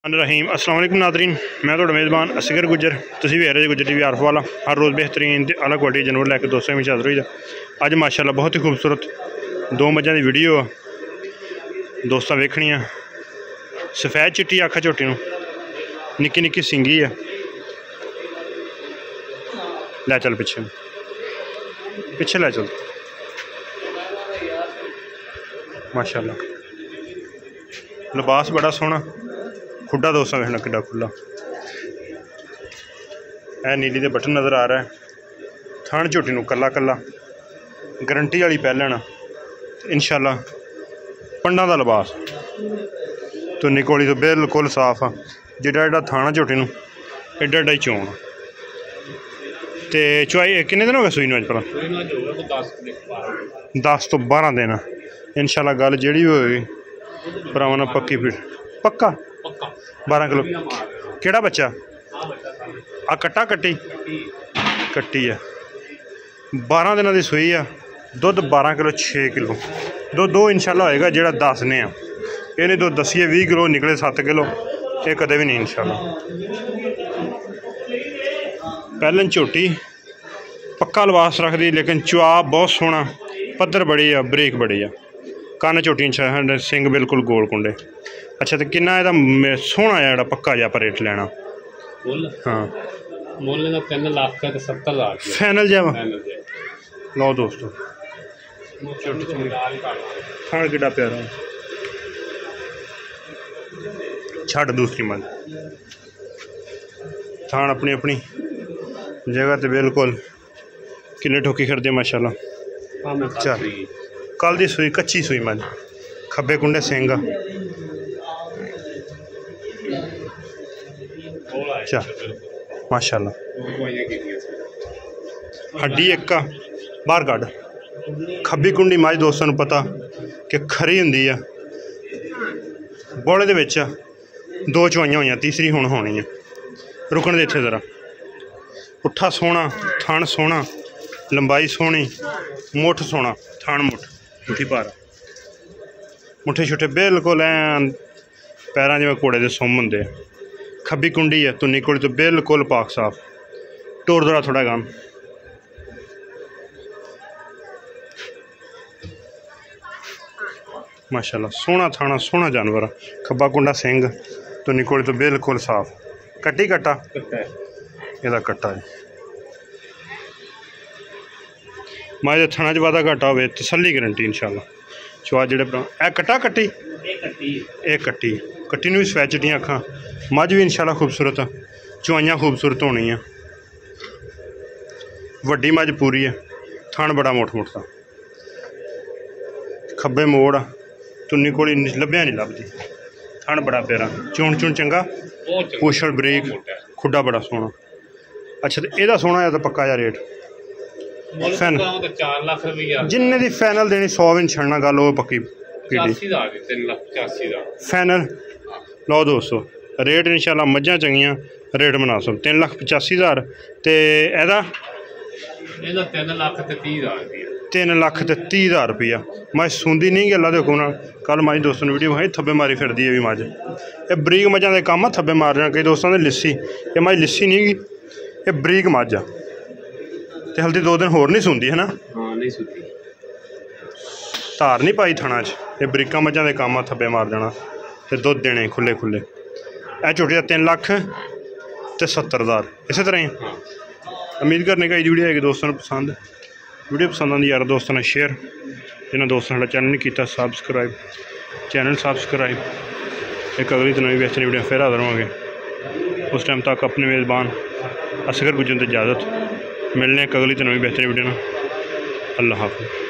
रहीम अस्सलाम वालेकुम नादरीन, मैं तो मेज़बान असगर गुजर। तुसीं वेख रहे जी गुजर टीवी आरफ वाला। हर रोज़ बेहतरीन ते अलग क्वालिटी जानवर लैके दोस्तों में हाज़र होई दा। अज माशाअल्लाह बहुत ही खूबसूरत दो मझां दी वीडियो आ दोस्तां वेखनियां। सफेद चिट्टी अक्ख झोटी नूं, निक्की निक्की सिंगी आ। लै चल पिछे पिछे लै चल। माशाअल्लाह लिबास बड़ा सोहना, खुड्डा दोस्तों वेखना किड्डा खुला है। नीली दे बटन नज़र आ रहा है। थण झोटी नूं कल्ला कल्ला गारंटी वाली पैहलन इंशाअल्लाह। पंडा दा लिबास तो निकोली तो बिल्कुल साफ आ। जिड्डा जिड्डा थाना झोटी नूं एड्डा एड्डा ही चोण। तो चुआई किन्ने दिन हो गए सूई नूं? अज भला 10 तो 12 दिन इंशाअल्लाह। गल जिहड़ी भी होएगी भरावां नाल पक्की फिर पक्का 12 किलो। केड़ा बच्चा आ? कट्टा कट्टी कट्टी है। 12 दिनों की सूई आ। दुध 12 किलो 6 किलो दो इंशाअल्लाह होएगा। जेड़ा दसने आ ये नहीं दो दसिए 20 किलो निकले 7 किलो ये कदे भी नहीं इंशाअल्लाह। पहलन झोटी पक्का लिबास रखदी, लेकिन चुआ बहुत सोहना, पद्धर बड़ी आ, बरीक बड़ी आ। कन्न झोटी सिंग बिल्कुल गोल कुंडे। अच्छा तो किन्ना एहदा सोहना जेह्ड़ा पक्का जिहा पर रेट लैना? हाँ मुल दा 3 लाख ते 70 हज़ार फाइनल जब लो दोस्तों। खान किड्डा प्यारा। छड़ दूसरी मन थान अपनी अपनी जगह ते बिल्कुल किले ठोकी करदे माशाअल्लाह। चल कल दी सूई कच्ची सूई मन, खब्बे कुंडे सिंग। चल माशाअल्लाह हड्डी एक बाहर कढ़। खब्बी कुंडी मझ दोस्तों पता कि खरी हुंदी आ। बोले दे विच 2 चुआइयां होइयां, तीसरी हुण होनी है। रुकण दे इत्थे जरा। पुट्ठा सोहना, थण सोहना, लंबाई सोहनी, मुठ सोहना, थण मुट्ठी भारा, मुट्ठे छुट्टे बिल्कुल ऐन पैरां जिवें घोड़े दे सुम हुंदे। खब्बी कुंडी है, तुन्नी कोली तो बिल्कुल पाक साफ। टोर दड़ा थोड़ा गम माशाअल्लाह। सोहना थाना सोहना जानवर आ। खब्बा कुंडा सिंग, तुन्नी कोली तो बिल्कुल साफ। कट्टी कट्टा ਇਹਦਾ कट्टा है। मां दे थणा च वाधा घाटा होवे तसल्ली गारंटी इंशाअल्लाह। चुआ जेड़े ए कट्टा कट्टी ये कट्टी कट्टी नूं भी सफेद चिट्टियां अखां। मझ भी इंशाअल्लाह खूबसूरत आ। चुआइयां खूबसूरत होनी है। वड्डी मझ पूरी है। थण बड़ा मुठ मुठ दा। खब्बे मोड़ आ, तुन्नी कोली लभ्या नहीं लभदी। थण बड़ा प्यारा, चुन चुन चंगा, पूछड़ बरीक, खुड्डा बड़ा सोहना। अच्छा तो यदा सोहना है तो पक्का जा रेट फैन 4 लाख रुपया जिन्ने दी फाइनल देनी 100 भी नहीं छड़ना। गल वो पक्की फाइनल लो दोस्तों। रेट इंशाअल्लाह मझां चंगियां रेट मुनासिब 3,85,000 ते एदा 3 लाख ते 30 हज़ार रुपया। 3 लाख ते 30 हज़ार रुपया। मझ सूंदी नहीं गल्ला दे हुक्म नाल। कल मझ दोस्तों वीडियो भाई थब्बे मारी फिरदी है भी मझ। ये बरीक मझां दे काम आ थब्बे मारना। कई दोस्तों ने लिस्सी ये मझ लिस्सी नहीं गी, ये बरीक मझ आ। ते हल्दी 2 दिन होर नहीं सूंदी है ना? हाँ नहीं सूंदी। धार नहीं पाई थणा च। ये बरीकां मझां दे काम आ थब्बे मार देना ते दुध देने खुले खुले। ए झोटी दा 3 लाख ते 70 हज़ार इस तरह ही। उम्मीद करने का वीडियो आएगी दोस्तों को पसंद। वीडियो पसंद आती यार दोस्तों ने शेयर, जिन्होंने दोस्तों ने चैनल नहीं किया सब्सक्राइब, चैनल सब्सक्राइब। एक अगली तो नवी बेहतरीन वीडियो फिर हाजिर होंगे। उस टाइम तक अपने मेज़बान असगर गुजर की इजाज़त। मिलने एक अगली तो नवी बेहतरीन वीडियो ना। अल्लाह हाफ़िज़।